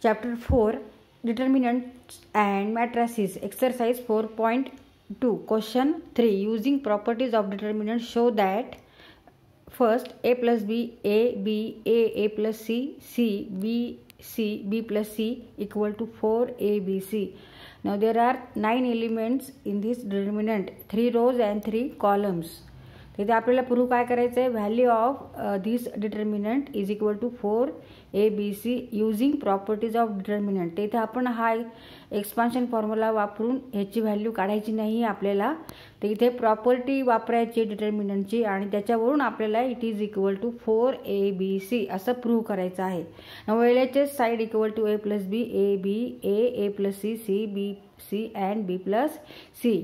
Chapter 4 Determinants and Matrices. Exercise 4.2. Question 3. Using properties of determinants, show that first a plus b, a plus c, b plus c equal to 4abc. Now there are 9 elements in this determinant, 3 rows and 3 columns. तिथे आपल्याला prove काय करायचं आहे, value of this determinant is equal to 4abc using properties of determinant. तिथे आपण हा expansion formula वापरून ह्याची व्हॅल्यू काढायची नाही आपल्याला. तर इथे प्रॉपर्टी वापरायची डिटर्मिनंटची आणि त्याच्यावरून आपल्याला it is equal to 4abc असं प्रूव्ह करायचं आहे. LHS side equal to a plus B, a plus C, B C and B plus C.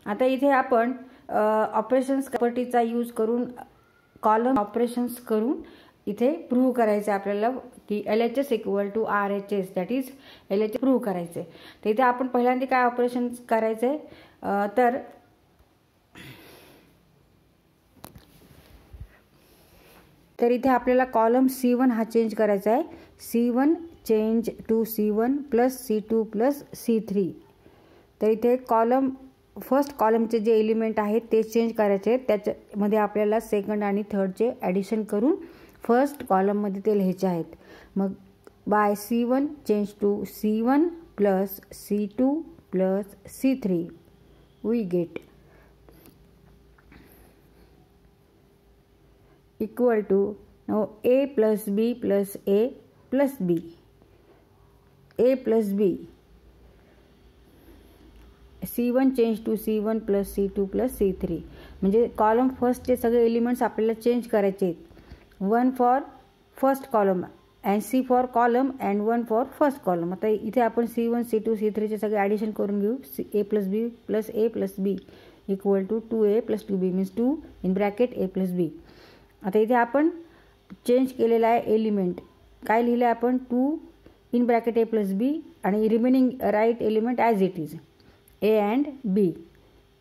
आता इथे आपण ऑपरेशन्स प्रॉपर्टीचा यूज करून कॉलम ऑपरेशन्स करून इथे प्रूव्ह करायचे आपल्याला की LHS equal to RHS, that is LHS prove करायचे. तर इथे आपण पहिल्यांदा काय ऑपरेशन्स करायचे तर इथे आपल्याला कॉलम C1 हा चेंज करायचा आहे. C1 change to C1 plus C2 plus C3. तर इथे फर्स्ट कॉलमचे जे एलिमेंट आहेत ते चेंज करायचे. त्याच्यामध्ये आपल्याला सेकंड आणि थर्डचे ॲडिशन करून फर्स्ट कॉलममध्ये ते लिहायचे आहेत. मग by C1 change to C1 plus C2 plus C3 we get equal to now A plus B plus A plus B, A plus B, C1 change to C1 plus C2 plus C3. म्हणजे column फर्स्टचे सगळे elements आपल्याला change करायचे आहेत. 1 for first column and C for column and 1 for first column. आता इथे आपण C1 C2 C3चे सगळे addition करून घेऊ. A plus B plus A plus B equal to 2A plus 2B means 2 in bracket A plus B. आता इथे आपण change केलेला आहे एलिमेंट. काय लिहिलं आहे आपण, 2 in bracket A plus B आणि remaining right element as it is A and B.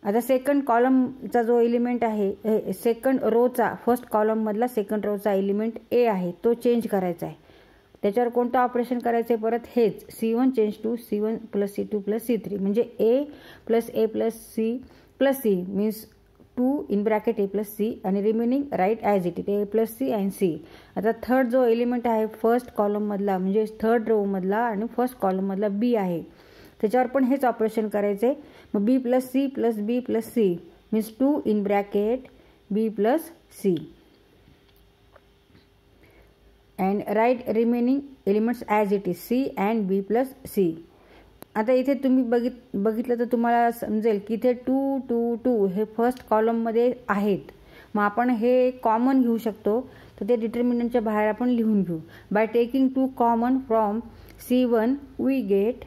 आता सेकंड कॉलमचा जो एलिमेंट आहे, सेकंड रोचा फर्स्ट कॉलममधला सेकंड रोचा एलिमेंट A आहे तो चेंज करायचा आहे. त्याच्यावर कोणतं ऑपरेशन करायचं आहे, परत हेच C1 change to C1 plus C2 plus C3 म्हणजे A plus C means 2 in bracket A plus C आणि remaining write as it is A plus C and C. आता थर्ड जो एलिमेंट आहे फर्स्ट कॉलममधला म्हणजे थर्ड रोमधला आणि first कॉलममधला B आहे, त्याच्यावर पण हेच ऑपरेशन करायचे. मग B plus C plus B plus C means 2 in bracket B plus C and right remaining elements as it is C and B plus C. आता इथे तुम्ही बघितलं तर तुम्हाला समजेल की इथे 2 2 2 हे फर्स्ट कॉलममध्ये आहेत. मग आपण हे कॉमन घेऊ शकतो, तर ते डिटर्मिनंटच्या बाहेर आपण लिहून घेऊ. By taking 2 common from C1 we get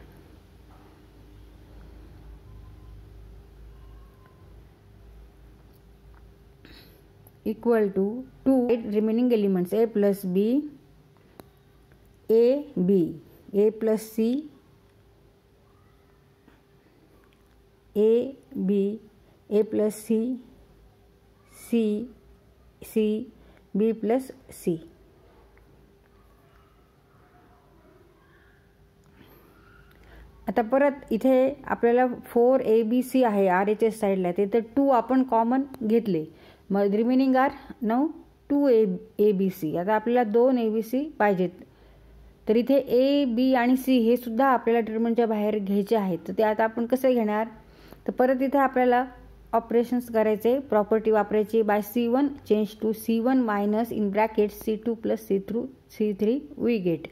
equal to 2 remaining elements A plus B, A plus C, A plus C, B plus C. आता परत इथे आपल्याला 4abc आहे RHS साईडला, ते तर 2 आपण कॉमन घेतले. मग रिमेनिंग आर नाउ 2abc. आता आपल्याला 2 abc पाहिजेत, तर इथे A B आणि C हे सुद्धा आपल्याला डिटर्मिनंटच्या बाहेर घ्यायचे आहेत. तर ते आता आपण कसं घेणार, तर परत इथे आपल्याला ऑपरेशन्स करायचे, प्रॉपर्टी वापरायची. By C1 change to C1 minus in bracket C2 plus C3 we get.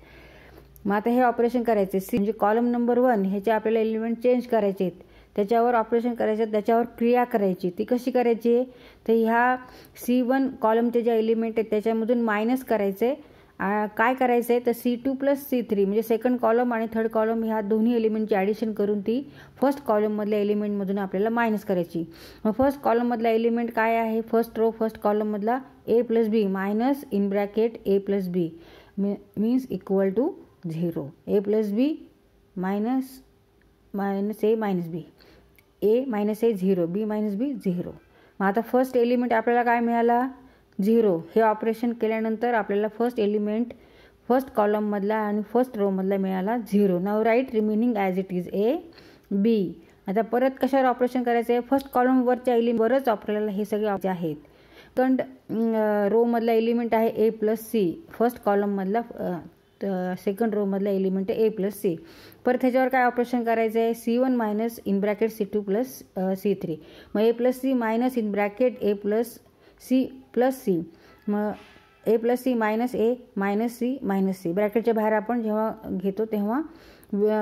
मग आता हे ऑपरेशन करायचे. म्हणजे कॉलम नंबर 1 ह्याचे आपल्याला एलिमेंट चेंज करायचे आहेत, त्याच्यावर ऑपरेशन करायचं, त्याच्यावर क्रिया करायची. ती कशी करायची, तर ह्या C1 कॉलमचे जे एलिमेंट आहेत त्याच्यामधून मायनस करायचे. काय करायचं आहे तर C2 प्लस C3 म्हणजे सेकंड कॉलम आणि थर्ड कॉलम ह्या दोन्ही एलिमेंटची ॲडिशन करून ती फर्स्ट कॉलममधल्या एलिमेंटमधून आपल्याला मायनस करायची. मग फर्स्ट कॉलममधला एलिमेंट काय आहे, फर्स्ट रो फर्स्ट कॉलममधला A plus B minus in bracket A plus B means equal to 0. A plus B minus A minus B, A minus A 0, B minus B 0. मग आता first element आपल्याला काय मिळाला, 0. हे operation केल्यानंतर आपल्याला first element first कॉलममधला आणि first रोमधला मिळाला 0. नाव right remaining as it is a b. आता परत कशावर ऑपरेशन करायचं आहे, फर्स्ट कॉलमवरच्या एलिमेंटवरच आपल्याला हे सगळे आहेत. सेकंड रोमधला एलिमेंट आहे ए प्लस सी, फर्स्ट कॉलममधला सेकंड रोमधला एलिमेंट आहे ए प्लस सी. परत ह्याच्यावर काय ऑपरेशन करायचं आहे, C1 minus in bracket C2 plus C3. मग a plus c minus in bracket a plus c. मग a plus c minus a minus c. ब्रॅकेटच्या बाहेर आपण जेव्हा घेतो तेव्हा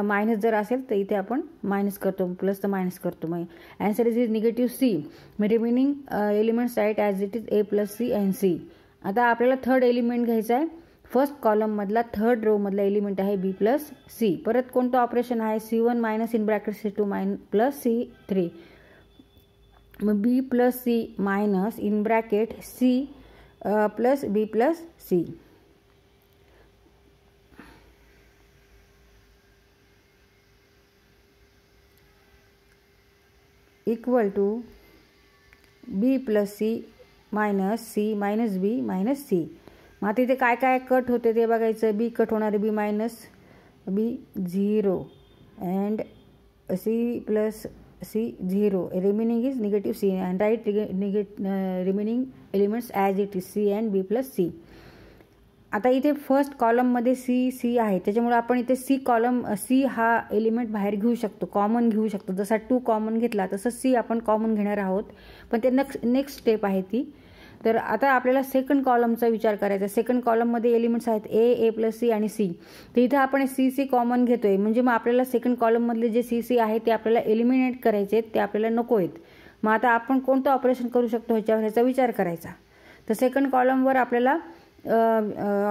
मायनस जर असेल तर इथे आपण मायनस करतो, प्लस तर मायनस करतो. मग आन्सर इज निगेटिव्ह सी. मग remaining elements write as it is A plus C and C. आता आपल्याला थर्ड एलिमेंट घ्यायचा आहे, फर्स्ट कॉलममधला थर्ड रोमधला एलिमेंट आहे बी प्लस सी. परत कोणतं ऑपरेशन आहे, C1 minus in bracket C2 plus C3. मग b plus c minus in bracket c plus b plus c. Equal to b plus c minus b minus c. मग आता इथे काय काय cut होते ते बघायचं. बी कट होणार आहे, b minus b 0 and c plus c 0. Remaining is negative c and right remaining elements as it is c and B plus C. आता इथे फर्स्ट कॉलममध्ये सी आहे, त्याच्यामुळे आपण इथे सी हा एलिमेंट बाहेर घेऊ शकतो, कॉमन घेऊ शकतो. जसा 2 कॉमन घेतला तसं सी आपण कॉमन घेणार आहोत, पण ते नेक्स्ट स्टेप आहे ती. तर आता आपल्याला सेकंड कॉलमचा विचार करायचा. सेकंड कॉलममध्ये एलिमेंट्स आहेत ए प्लस सी आणि सी. तर इथं आपण सी कॉमन घेतोय, म्हणजे मग आपल्याला सेकंड कॉलममधले जे सी आहे ते आपल्याला एलिमिनेट करायचे आहेत, ते आपल्याला नको आहेत. मग आता आपण कोणतं ऑपरेशन करू शकतो ह्याचा विचार करायचा. तर सेकंड कॉलमवर आपल्याला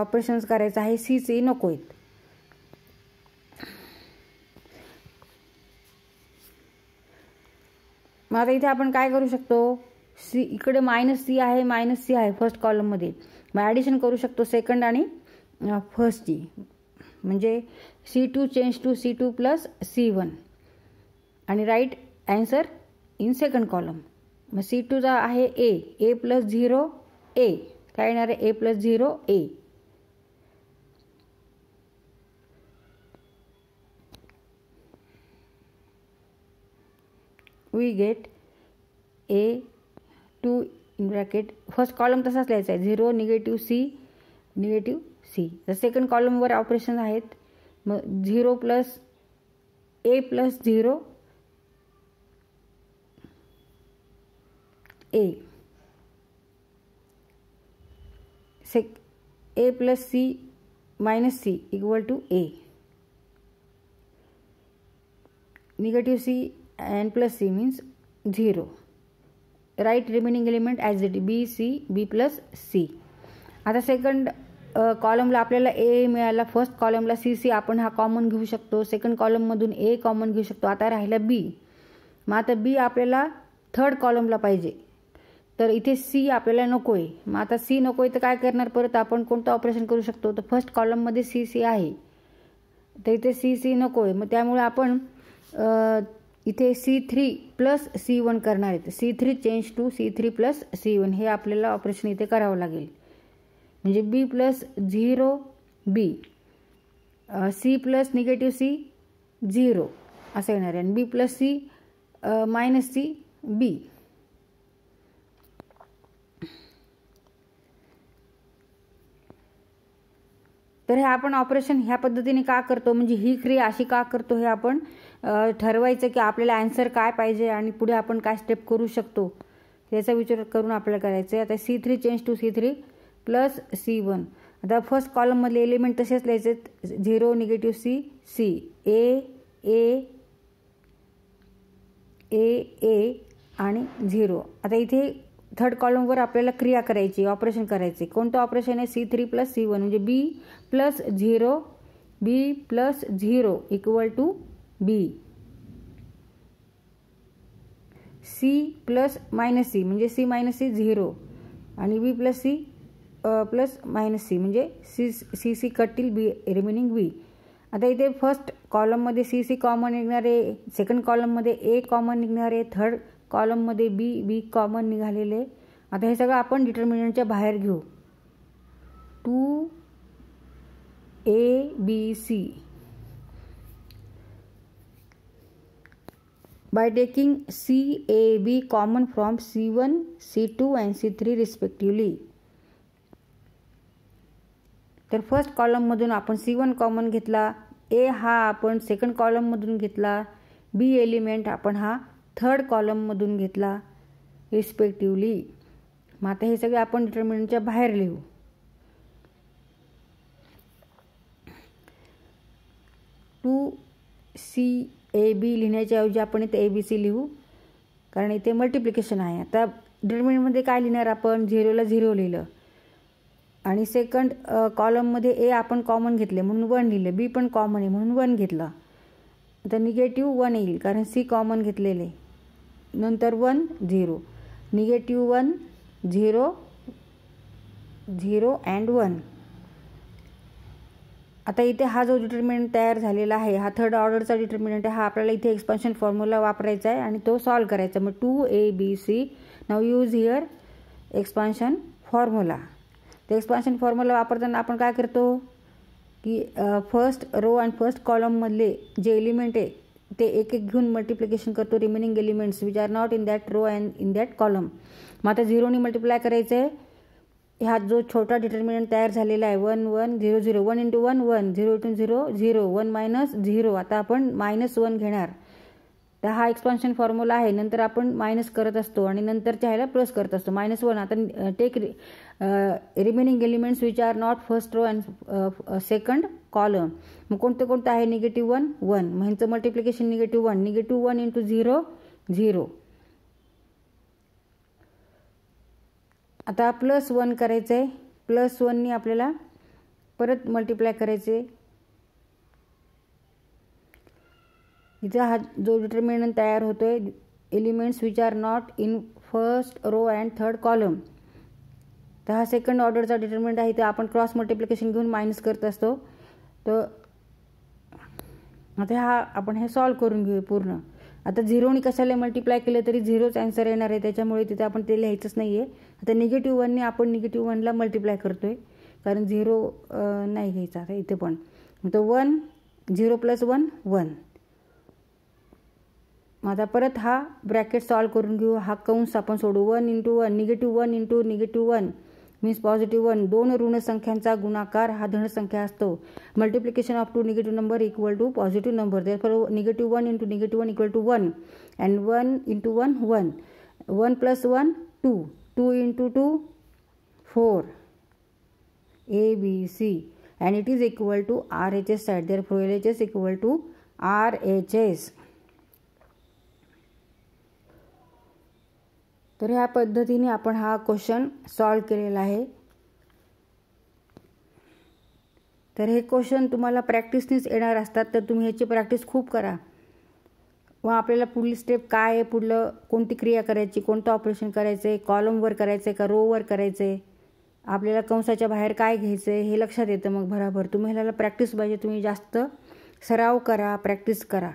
ऑपरेशन्स करायचं आहे, सी नको आहेत. मग आता इथे आपण काय करू शकतो, सी इकडे मायनस सी आहे फर्स्ट कॉलममध्ये. मग ॲडिशन करू शकतो सेकंड आणि फर्स्टची, म्हणजे C2 change to C2 plus C1 आणि write answer in second column. मग C2चा आहे ए प्लस 0 ए. काय येणार आहे, a plus 0 a. We get A2 in bracket first column तसाच लिहायचा आहे, 0 निगेटिव्ह सी. तर सेकंड कॉलमवर ऑपरेशन आहेत. मग 0 plus a plus 0 a. A plus c minus c equal to a. Negative c and plus c means 0. Right remaining element as it b plus C. आता second कॉलमला आपल्याला a मिळाला, first कॉलमला C आपण हा common घेऊ शकतो, second कॉलममधून ए common घेऊ शकतो. आता राहिला बी. मग आता बी आपल्याला थर्ड कॉलमला पाहिजे, तर इथे सी आपल्याला नको आहे. मग आता सी नको आहे तर काय करणार, परत आपण कोणतं ऑपरेशन करू शकतो. तर फर्स्ट कॉलममध्ये सी आहे, तर इथे सी नको आहे. मग त्यामुळे आपण इथे C3 प्लस C1 करणार आहेत. C3 change to C3 plus C1 हे आपल्याला ऑपरेशन इथे करावं लागेल. म्हणजे b plus 0 b, c plus negative c 0 असं येणार आहे, आणि b plus c minus c b. तर हे आपण ऑपरेशन ह्या पद्धतीने का करतो, म्हणजे ही क्रिया अशी का करतो हे आपण ठरवायचं की आपल्याला आन्सर काय पाहिजे आणि पुढे आपण काय स्टेप करू शकतो याचा विचार करून आपल्याला करायचं आहे. आता C3 change to C3 plus C1. आता फर्स्ट कॉलममधले एलिमेंट तसेच लिहायचे, 0 निगेटिव्ह सी ए आणि 0. आता इथे थर्ड कॉलमवर आपल्याला क्रिया करायची, ऑपरेशन करायचे. कोणतं ऑपरेशन आहे, C3 प्लस C1 म्हणजे b plus 0 equal to b. C plus minus c म्हणजे सी मायनस सी 0 आणि b plus c plus minus c म्हणजे सी कटतील बी रिमेनिंग बी. आता इथे फर्स्ट कॉलममध्ये सी कॉमन निघणार आहे, सेकंड कॉलममध्ये ए कॉमन निघणार आहे, थर्ड कॉलममध्ये बी कॉमन निघालेले. आता हे सगळं आपण डिटर्मिनंटच्या बाहेर घेऊ. 2 ABC by taking C, A, B common from C1, C2 and C3 respectively. तर फर्स्ट कॉलममधून आपण C1 कॉमन घेतला, A हा आपण सेकंड कॉलममधून घेतला, B एलिमेंट आपण हा थर्ड कॉलममधून घेतला रिस्पेक्टिवली. मग आता हे सगळे आपण डिटर्मिनंटच्या बाहेर लिहू. टू CAB लिहिण्याच्या ऐवजी आपण इथे ABC लिहू, कारण इथे मल्टिप्लिकेशन आहे. आता डिटर्मिनंटमध्ये काय लिहिणार आपण? 0ला 0 लिहिलं आणि सेकंड कॉलममध्ये A आपण कॉमन घेतले म्हणून 1 लिहिलं, B पण कॉमन आहे म्हणून 1 घेतलं. आता -1 येईल कारण C कॉमन घेतलेले. नंतर 1 0, -1 0 0 अँड 1. आता इथे हा जो डिटर्मिनंट तयार झालेला आहे हा थर्ड ऑर्डरचा डिटर्मिनंट आहे. हा आपल्याला इथे एक्सपान्शन फॉर्म्युला वापरायचा आहे आणि तो सॉल्व करायचा. मग 2ABC now use here expansion formula. ते एक्सपान्शन फॉर्म्युला वापरताना आपण काय करतो की फर्स्ट रो आणि फर्स्ट कॉलममधले जे एलिमेंट आहे ते एक एक घेऊन मल्टिप्लिकेशन करतो remaining elements which are not in that row and in that column. मग आता 0ने मल्टिप्लाय करायचं आहे. हा जो छोटा डिटर्मिनंट तयार झालेला आहे 1 1 0 0, 1 × 1 1, 0 × 0 0, 1 - 0. आता आपण -1 घेणार. तर हा एक्सपान्शन फॉर्म्युला आहे. नंतर आपण मायनस करत असतो आणि नंतरच्या ह्याला प्लस करत असतो. -1. आता take remaining elements which are not first row and second column. मग कोणतं आहे? -1 1. मग ह्यांचं मल्टिप्लिकेशन -1 -1 × 0 0. आता +1 करायचं आहे. +1नी आपल्याला परत मल्टिप्लाय करायचे. इथं हा जो डिटर्मिनंट तयार होतोय elements which are not in first row and third column. तर हा सेकंड ऑर्डरचा डिटर्मिनंट आहे. तर आपण क्रॉस मल्टिप्लिकेशन घेऊन मायनस करत असतो. तर आता आपण हे सॉल्व करून घेऊ पूर्ण. आता 0ने कशाला मल्टिप्लाय केलं तरी 0च आन्सर येणार आहे, त्याच्यामुळे तिथे आपण ते लिहायचंच नाही आहे. आता -1ने आपण -1ला मल्टिप्लाय करतोय कारण 0 नाही घ्यायचा आता इथे पण. तर 1 0 + 1 1. आता परत हा ब्रॅकेट सॉल्व करून घेऊ. हा कंस आपण सोडू. 1 × 1 -1 × -1 मीन्स +1. 2 ऋण संख्यांचा गुणाकार हा धन संख्या असतो. Multiplication of 2 negative number equal to positive number. Therefore -1 × -1 equal to 1 and 1 × 1 1. 1 + 1 2, 2 × 2 4. ABC and it is equal to RHS side. Therefore LHS equal to RHS. तर ह्या पद्धतीने आपण हा क्वेश्चन सॉल्व केलेला आहे. तर हे क्वेश्चन तुम्हाला प्रॅक्टिसनेच येणार असतात, तर तुम्ही ह्याची प्रॅक्टिस खूप करा. व आपल्याला पुढली स्टेप काय आहे, पुढलं कोणती क्रिया करायची, कोणतं ऑपरेशन करायचं आहे, कॉलमवर करायचं आहे का रोवर करायचं आहे, आपल्याला कंसाच्या बाहेर काय घ्यायचं आहे हे लक्षात येतं मग भराभर. तुम्ही ह्याला प्रॅक्टिस पाहिजे. तुम्ही जास्त सराव करा, प्रॅक्टिस करा.